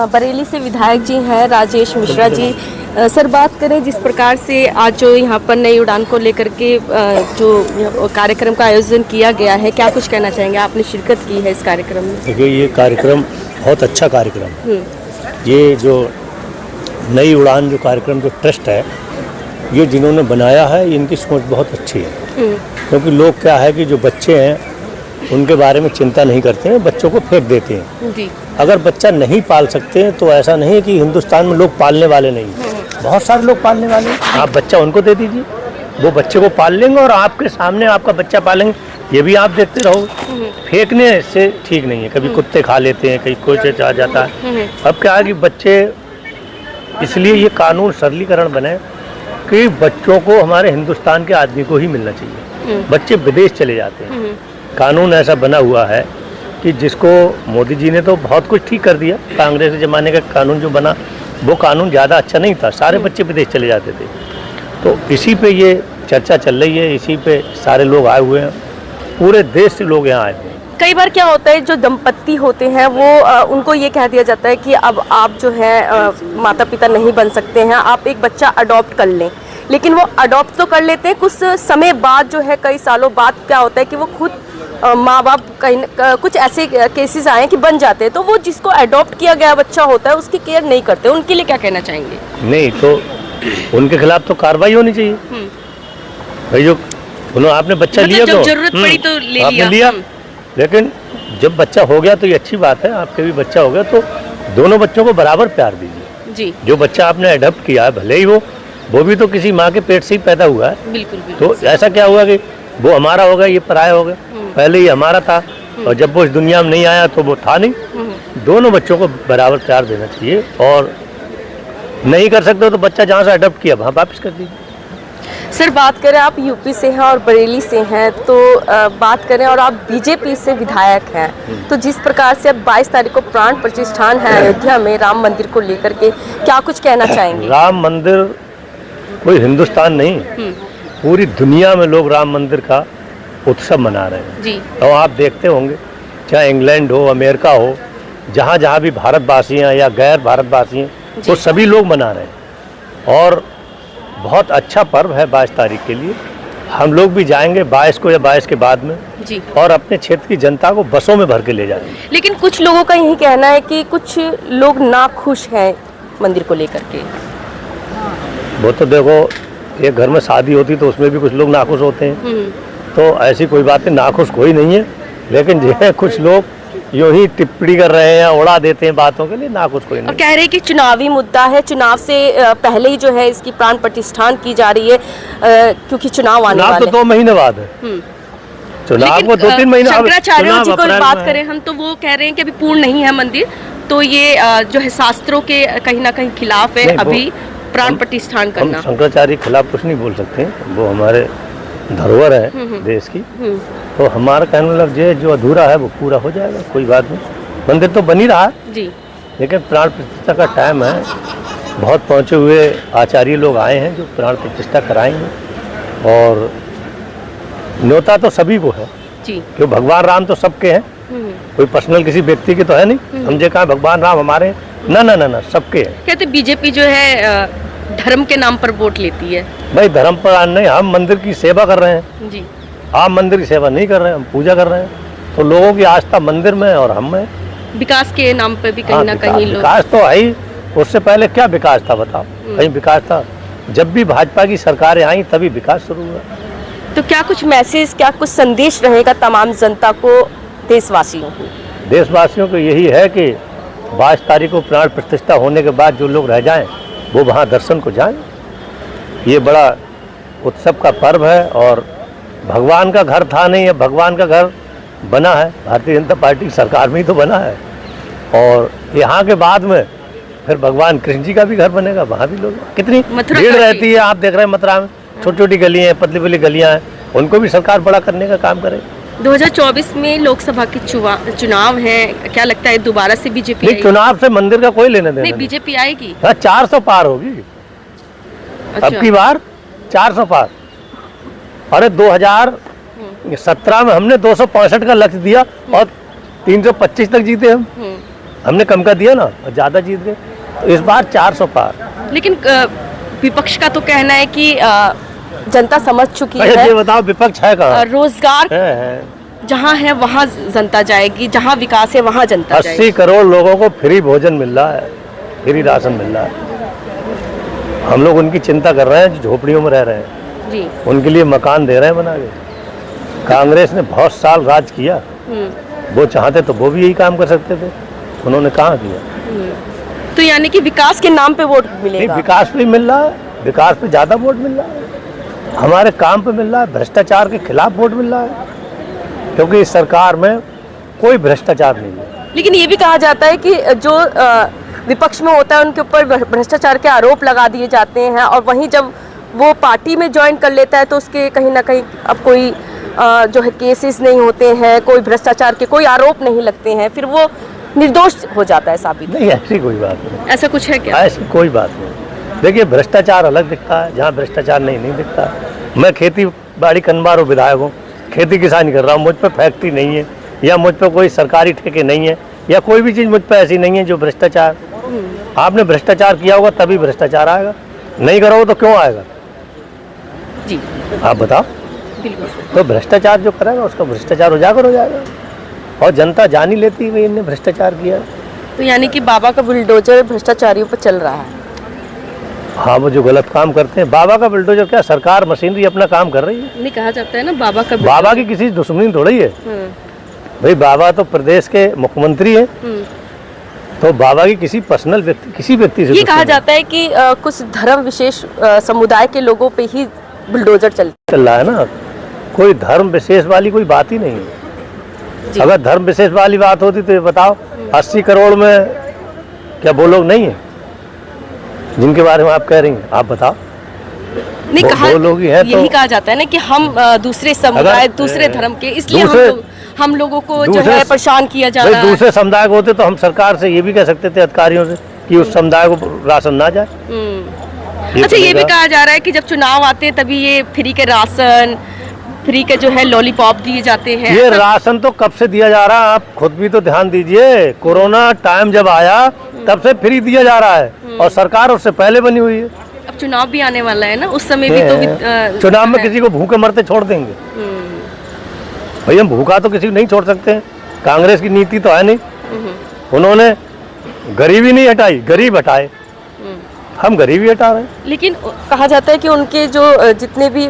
बरेली से विधायक जी हैं राजेश मिश्रा जी। सर, बात करें जिस प्रकार से आज जो यहाँ पर नई उड़ान को लेकर के जो कार्यक्रम का आयोजन किया गया है, क्या कुछ कहना चाहेंगे? आपने शिरकत की है इस कार्यक्रम में। देखिए, ये कार्यक्रम बहुत अच्छा कार्यक्रम है। ये जो नई उड़ान जो कार्यक्रम जो ट्रस्ट है, ये जिन्होंने बनाया है, इनकी सोच बहुत अच्छी है। क्योंकि लोग क्या है कि जो बच्चे हैं उनके बारे में चिंता नहीं करते हैं, बच्चों को फेंक देते हैं जी। अगर बच्चा नहीं पाल सकते हैं तो ऐसा नहीं है कि हिंदुस्तान में लोग पालने वाले नहीं, बहुत सारे लोग पालने वाले हैं। आप बच्चा उनको दे दीजिए, वो बच्चे को पाल लेंगे और आपके सामने आपका बच्चा पालेंगे। ये भी आप देखते रहो, फेंकने से ठीक नहीं है। कभी कुत्ते खा लेते हैं, कहीं कोई आ जाता है। अब क्या है कि बच्चे, इसलिए ये कानून सरलीकरण बने कि बच्चों को हमारे हिंदुस्तान के आदमी को ही मिलना चाहिए। बच्चे विदेश चले जाते हैं, कानून ऐसा बना हुआ है कि जिसको मोदी जी ने तो बहुत कुछ ठीक कर दिया। कांग्रेस के ज़माने का कानून जो बना वो कानून ज़्यादा अच्छा नहीं था, सारे बच्चे विदेश चले जाते थे। तो इसी पे ये चर्चा चल रही है, इसी पे सारे लोग आए हुए हैं, पूरे देश से लोग यहाँ आए हुए हैं। कई बार क्या होता है, जो दंपत्ति होते हैं वो उनको ये कह दिया जाता है कि अब आप जो है माता पिता नहीं बन सकते हैं, आप एक बच्चा अडॉप्ट कर लें। लेकिन वो अडॉप्ट तो कर लेते हैं, कुछ समय बाद जो है, कई सालों बाद क्या होता है कि वो खुद माँ बाप कुछ ऐसे केसेस आए कि बन जाते हैं, तो वो जिसको अडॉप्ट किया गया बच्चा होता है उसकी केयर नहीं करते। उनके लिए क्या कहना चाहेंगे? नहीं तो उनके खिलाफ तो कार्रवाई होनी चाहिए भाई। जो उन्होंने आपने बच्चा लिया तो जरूरत पड़ी तो आपने लिया, लेकिन जब बच्चा हो गया तो ये अच्छी बात है। आपके भी बच्चा हो गया तो दोनों बच्चों को बराबर प्यार दीजिए जी। जो बच्चा आपने अडॉप्ट किया है, भले ही वो भी तो किसी माँ के पेट से ही पैदा हुआ है। बिल्कुल। तो ऐसा क्या हुआ कि वो हमारा हो गया, ये पराया हो गया? पहले ही हमारा था और जब वो इस दुनिया में नहीं आया तो वो था नहीं। दोनों बच्चों को बराबर प्यार देना चाहिए, और नहीं कर सकते हो तो बच्चा जहाँ से अडॉप्ट किया वहाँ वापस कर दीजिए। सर, बात करें, आप यूपी से हैं और बरेली से हैं, तो बात करें, और आप बीजेपी से विधायक हैं, तो जिस प्रकार से अब 22 तारीख को प्राण प्रतिष्ठान है अयोध्या में राम मंदिर को लेकर के, क्या कुछ कहना चाहेंगे? राम मंदिर कोई हिंदुस्तान नहीं, पूरी दुनिया में लोग राम मंदिर का उत्सव मना रहे हैं जी। तो आप देखते होंगे, चाहे इंग्लैंड हो, अमेरिका हो, जहाँ जहाँ भी भारतवासी हैं या गैर भारतवासी हैं, वो सभी लोग मना रहे हैं। और बहुत अच्छा पर्व है 22 तारीख के लिए। हम लोग भी जाएंगे 22 को या 22 के बाद में जी, और अपने क्षेत्र की जनता को बसों में भर के ले जाएंगे। लेकिन कुछ लोगों का यही कहना है कि कुछ लोग नाखुश हैं मंदिर को लेकर के। वो तो देखो, एक घर में शादी होती तो उसमें भी कुछ लोग नाखुश होते हैं, तो ऐसी कोई बात नहीं, नाखुश कोई नहीं है। लेकिन जो है कुछ लोग यूँ ही टिप्पणी कर रहे हैं या उड़ा देते हैं बातों के लिए, नाखुश कोई नहीं। और कह रहे हैं कि चुनावी मुद्दा है, चुनाव से पहले ही जो है इसकी प्राण प्रतिष्ठान की जा रही है, क्योंकि चुनाव आने वाले तो 2 महीने बाद है चुनाव को, 2-3 महीने। शंकराचार्य जी को बात करें हम, तो वो कह रहे हैं कि अभी पूर्ण नहीं है मंदिर, तो ये जो है शास्त्रों के कहीं ना कहीं खिलाफ है अभी प्राण प्रतिष्ठान करना। हम शंकराचार्य के खिलाफ कुछ नहीं बोल सकते, वो हमारे धरोहर है देश की। तो हमारा कहने मतलब ये जो अधूरा है वो पूरा हो जाएगा, कोई बात नहीं। मंदिर तो बन ही रहा है जी, लेकिन प्राण प्रतिष्ठा का टाइम है। बहुत पहुँचे हुए आचार्य लोग आए हैं जो प्राण प्रतिष्ठा कराएंगे, और न्योता तो सभी को है जी, क्यों भगवान राम तो सबके हैं, कोई पर्सनल किसी व्यक्ति के तो है नहीं। हम जो कहा भगवान राम हमारे, ना ना ना ना, सबके हैं। कहते बीजेपी जो है धर्म के नाम पर वोट लेती है। भाई धर्म पर नहीं, हम मंदिर की सेवा कर रहे हैं जी। आप मंदिर की सेवा नहीं कर रहे हैं, हम पूजा कर रहे हैं। तो लोगों की आस्था मंदिर में और हम में। विकास के नाम पे भी कहीं ना कहीं लोग, विकास तो है ही। उससे पहले क्या विकास था बताओ? कहीं विकास था? जब भी भाजपा की सरकारें आई तभी विकास शुरू हुआ। तो क्या कुछ मैसेज, क्या कुछ संदेश रहेगा तमाम जनता को, देशवासियों को? देशवासियों को यही है कि 22 तारीख को प्राण प्रतिष्ठा होने के बाद जो लोग रह जाएं वो वहाँ दर्शन को जाएं। ये बड़ा उत्सव का पर्व है, और भगवान का घर था नहीं है, भगवान का घर बना है। भारतीय जनता पार्टी की सरकार में ही तो बना है, और यहाँ के बाद में फिर भगवान कृष्ण जी का भी घर बनेगा, वहाँ भी लोग, कितनी भीड़ रहती है। आप देख रहे हैं मथुरा में छोटी छोटी गलियाँ हैं, पतली पतली गलियाँ हैं, उनको भी सरकार बड़ा करने का काम करे। 2024 में लोकसभा के चुनाव हैं, क्या लगता है दोबारा से बीजेपी आएगी? चुनाव से मंदिर का कोई लेने देना नहीं, बीजेपी आएगी। 400 पार होगी। अच्छा। अब की बार 400 पार। अरे 2017 में हमने 265 का लक्ष्य दिया और 325 तक जीते हम। हमने कम का दिया ना और ज़्यादा जीत गए, तो इस बार 400 पार। लेकिन विपक्ष का तो कहना है कि जनता समझ चुकी अच्छा है। ये बताओ विपक्ष है कहाँ? रोजगार है। जहाँ है वहाँ जनता जाएगी, जहाँ विकास है वहाँ जनता 80 जाएगी। करोड़ लोगों को फ्री भोजन मिल रहा है, फ्री राशन मिल रहा है। हम लोग उनकी चिंता कर रहे हैं जो झोपड़ियों में रह रहे हैं, जी। उनके लिए मकान दे रहे हैं बना के। कांग्रेस ने बहुत साल राज किया, वो चाहते तो वो भी यही काम कर सकते थे, उन्होंने कहाँ किया। तो यानी कि विकास के नाम पे वोट नहीं, मिलेगा। विकास पे मिल रहा है, विकास पे ज़्यादा वोट मिल रहा है, हमारे काम पे मिल रहा है, भ्रष्टाचार के खिलाफ वोट मिल रहा है, क्योंकि इस सरकार में कोई भ्रष्टाचार नहीं है। लेकिन ये भी कहा जाता है कि जो विपक्ष में होता है उनके ऊपर भ्रष्टाचार के आरोप लगा दिए जाते हैं, और वहीं जब वो पार्टी में ज्वाइन कर लेता है तो उसके कहीं ना कहीं अब कोई जो है केसेस नहीं होते हैं, कोई भ्रष्टाचार के कोई आरोप नहीं लगते हैं, फिर वो निर्दोष हो जाता है साबित। नहीं, ऐसी कोई बात नहीं, ऐसा कुछ है क्या? ऐसी कोई बात नहीं। देखिए भ्रष्टाचार अलग दिखता है, जहाँ भ्रष्टाचार नहीं दिखता। मैं खेती बाड़ी कन्बारो विधायक हूँ, खेती किसानी कर रहा हूँ, मुझ पर फैक्ट्री नहीं है या मुझ पर कोई सरकारी ठेके नहीं है या कोई भी चीज़ मुझ पर ऐसी नहीं है जो भ्रष्टाचार। आपने भ्रष्टाचार किया होगा तभी भ्रष्टाचार आएगा, नहीं करोगे तो क्यों आएगा? जी आप बताओ। बिल्कुल। तो भ्रष्टाचार जो करेगा उसका भ्रष्टाचार उजागर हो जाएगा, और जनता जान ही लेती है इनने भ्रष्टाचार किया। तो यानी कि बाबा का बुलडोजर भ्रष्टाचारियों पर चल रहा है। हाँ, वो जो गलत काम करते हैं, बाबा का बुलडोजर क्या, सरकार मशीनरी अपना काम कर रही है। नहीं कहा जाता है ना बाबा का बाबा की किसी दुश्मनी थोड़ी है भाई, बाबा तो प्रदेश के मुख्यमंत्री हैं, तो बाबा की किसी पर्सनल व्यक्ति किसी व्यक्ति से ये कहा जाता है कि कुछ धर्म विशेष समुदाय के लोगों पे ही बुलडोजर चल रहा है ना, कोई धर्म विशेष वाली कोई बात ही नहीं है। अगर धर्म विशेष वाली बात होती तो ये बताओ 80 करोड़ में क्या वो लोग नहीं है जिनके बारे में आप कह रही हैं? आप बताओ। नहीं कहा, लोग ही हैं, यही तो कहा जाता है ना कि हम दूसरे समुदाय दूसरे धर्म के, इसलिए हम लोगों को जो है परेशान किया जा रहा है। दूसरे समुदाय को होते तो हम सरकार से ये भी कह सकते थे, अधिकारियों से, कि उस समुदाय को राशन ना जाए। अच्छा, ये भी कहा जा रहा है कि जब चुनाव आते हैं तभी ये फ्री के राशन, फ्री के जो है लॉलीपॉप दिए जाते हैं। ये राशन तो कब से दिया जा रहा है, आप खुद भी तो ध्यान दीजिए। कोरोना टाइम जब आया तब से फ्री दिया जा रहा है, और सरकार उससे पहले बनी हुई है। अब चुनाव भी आने वाला है ना, उस समय भी तो चुनाव में किसी को भूखे मरते छोड़ देंगे भाई? हम भूखा तो किसी को नहीं छोड़ सकते हैं, कांग्रेस की नीति तो है नहीं। उन्होंने गरीबी नहीं हटाई, गरीब हटाए, हम गरीबी हटा रहे हैं। लेकिन कहा जाता है कि उनके जो जितने भी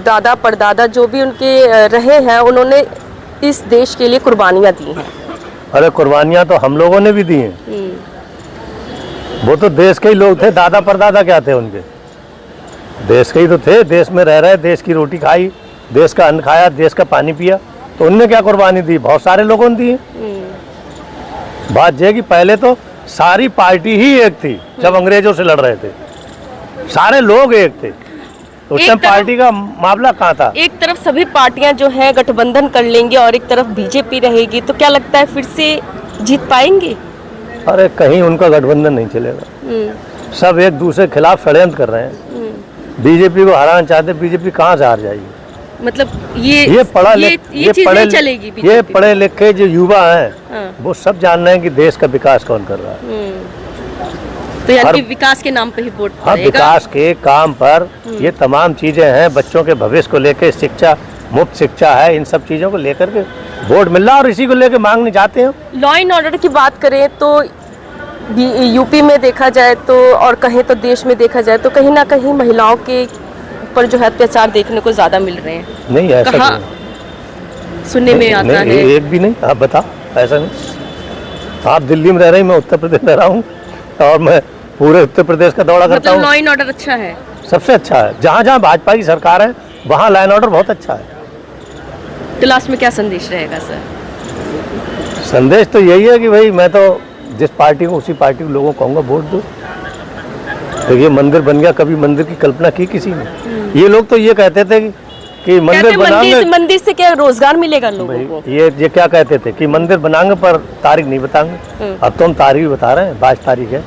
दादा परदादा जो भी उनके रहे हैं, उन्होंने इस देश के लिए कुर्बानियां दी हैं। अरे कुर्बानियां तो हम लोगों ने भी दी हैं, वो तो देश के ही लोग थे। दादा परदादा क्या थे उनके? देश के ही तो थे, देश में रह रहे, देश की रोटी खाई, देश का अन्न खाया, देश का पानी पिया, तो उनने क्या कुर्बानी दी? बहुत सारे लोगों ने दी। बात यह कि पहले तो सारी पार्टी ही एक थी, जब अंग्रेजों से लड़ रहे थे सारे लोग एक थे, उस टाइम पार्टी का मामला कहाँ था? एक तरफ सभी पार्टियां जो है गठबंधन कर लेंगे और एक तरफ बीजेपी रहेगी, तो क्या लगता है फिर से जीत पाएंगे? अरे कहीं उनका गठबंधन नहीं चलेगा, सब एक दूसरे के खिलाफ षड्यंत्र कर रहे हैं। बीजेपी को हराना चाहते, बीजेपी कहाँ से हार जाएगी? मतलब ये पढ़े लिखे जो युवा हैं, वो सब जान रहे हैं कि देश का विकास कौन कर रहा है। तो यानी विकास के नाम पे ही वोट पड़ेगा। विकास के काम पर ये तमाम चीजें हैं, बच्चों के भविष्य को लेकर शिक्षा, मुफ्त शिक्षा है, इन सब चीजों को लेकर के वोट मिल रहा है और इसी को लेकर मांगने जाते हैं। लॉ एंड ऑर्डर की बात करें तो यूपी में देखा जाए तो, और कहें तो देश में देखा जाए तो, कहीं ना कहीं महिलाओं के ऊपर जो है अत्याचार देखने को ज्यादा मिल रहे हैं। नहीं ऐसा कहाँ सुनने में आता है? एक भी नहीं। आप बताओ, ऐसा नहीं। आप दिल्ली में रह रही, मैं उत्तर प्रदेश में रह रहा हूँ और मैं पूरे उत्तर प्रदेश का दौरा करता हूँ। लॉ एंड ऑर्डर अच्छा है, सबसे अच्छा है। जहाँ जहाँ भाजपा की सरकार है वहाँ लॉ एंड ऑर्डर बहुत अच्छा है। तो लास्ट में क्या संदेश रहेगा सर? संदेश तो यही है कि भाई मैं तो जिस पार्टी को, उसी पार्टी को लोगों को कहूँगा वोट दो। देखिए मंदिर बन गया, कभी मंदिर की कल्पना की किसी ने? ये लोग तो ये कहते थे कि मंदिर बनाएंगे, मंदिर से क्या रोजगार मिलेगा लोगों को? ये क्या कहते थे कि मंदिर बनाएंगे पर तारीख नहीं बताएंगे। अब तो हम तारीख भी बता रहे हैं, 22 तारीख है,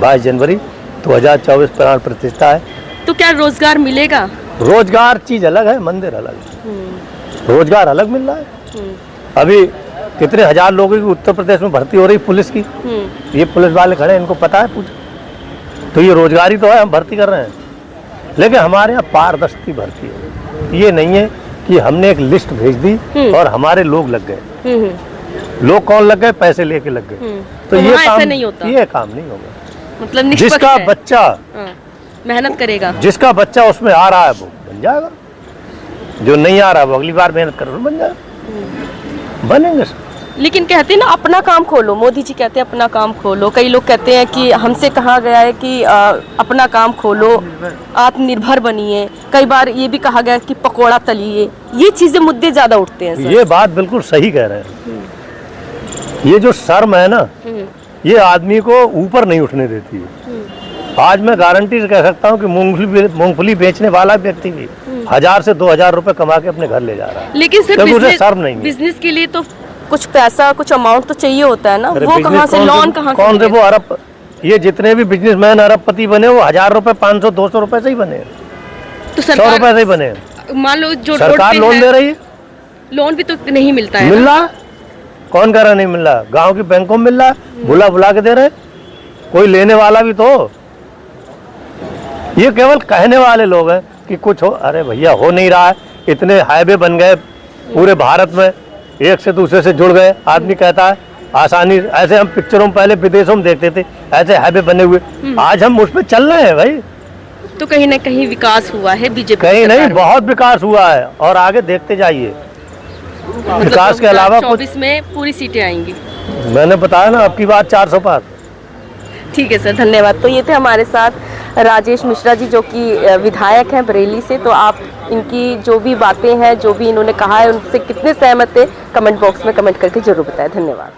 22 जनवरी 2024 प्राण प्रतिष्ठा है। तो क्या रोजगार मिलेगा? रोजगार चीज अलग है, मंदिर अलग है। रोजगार अलग मिल रहा है। अभी कितने हजार लोगों की उत्तर प्रदेश में भर्ती हो रही पुलिस की, ये पुलिस वाले खड़े हैं, इनको पता है पूछो। तो ये रोजगारी तो है, हम भर्ती कर रहे हैं, लेकिन हमारे यहाँ पारदर्शी भर्ती है। ये नहीं है कि हमने एक लिस्ट भेज दी और हमारे लोग लग गए। लोग कौन लग गए? पैसे लेके लग गए। तो ये काम नहीं होता, ये काम नहीं होगा। मतलब जिसका बच्चा मेहनत करेगा, जिसका बच्चा उसमें आ रहा है वो बन जाएगा, जो नहीं आ रहा है वो अगली बार मेहनत करो बन जाएगा, बनेंगे। लेकिन कहते हैं ना अपना काम खोलो, मोदी जी कहते हैं अपना काम खोलो। कई लोग कहते हैं कि हमसे कहा गया है कि अपना काम खोलो, आत्मनिर्भर बनिए। कई बार ये भी कहा गया है कि पकोड़ा तलिए। ये चीजें मुद्दे ज्यादा उठते हैं सर। ये बात बिल्कुल सही कह रहे हैं। ये जो शर्म है ना, ये आदमी को ऊपर नहीं उठने देती है। आज मैं गारंटी से कह सकता हूँ कि मूंगफली बेचने वाला व्यक्ति भी 1000 से 2000 रुपए कमा के अपने घर ले जा रहा है। लेकिन सर शर्म नहीं है। बिजनेस के लिए तो कुछ पैसा, कुछ अमाउंट तो चाहिए होता है ना। वो कहाँ से, लोन कहाँ से? कौन से वो अरब, ये जितने भी बिजनेसमैन अरबपति बने वो 1000 रुपए, 500, 200 रुपए से ही बने, तो 100 रुपए से ही बने। मान लो जो सरकार लोन दे रही है, लोन भी तो नहीं मिलता है। मिल रहा, कौन कह रहा नहीं मिल रहा? गाँव की बैंकों में मिल रहा है, बुला के दे रहे। कोई लेने वाला भी तो, ये केवल कहने वाले लोग हैं कि कुछ हो। अरे भैया हो नहीं रहा है। इतने हाईवे बन गए पूरे भारत में, एक से दूसरे से जुड़ गए। आदमी कहता है आसानी, ऐसे हम पिक्चरों में पहले विदेशों में देखते थे, ऐसे हाईवे बने हुए, आज हम उस पर चल रहे हैं भाई। तो कहीं ना कहीं विकास हुआ है बीजेपी, कहीं नहीं, बहुत विकास हुआ है और आगे देखते जाइए। विकास के अलावा 24 में पूरी सीटें आएंगी। मैंने बताया ना, अब की बात 400 पार। ठीक है सर, धन्यवाद। तो ये थे हमारे साथ राजेश मिश्रा जी, जो कि विधायक हैं बरेली से। तो आप इनकी जो भी बातें हैं, जो भी इन्होंने कहा है, उनसे कितने सहमत थे, कमेंट बॉक्स में कमेंट करके जरूर बताएं। धन्यवाद।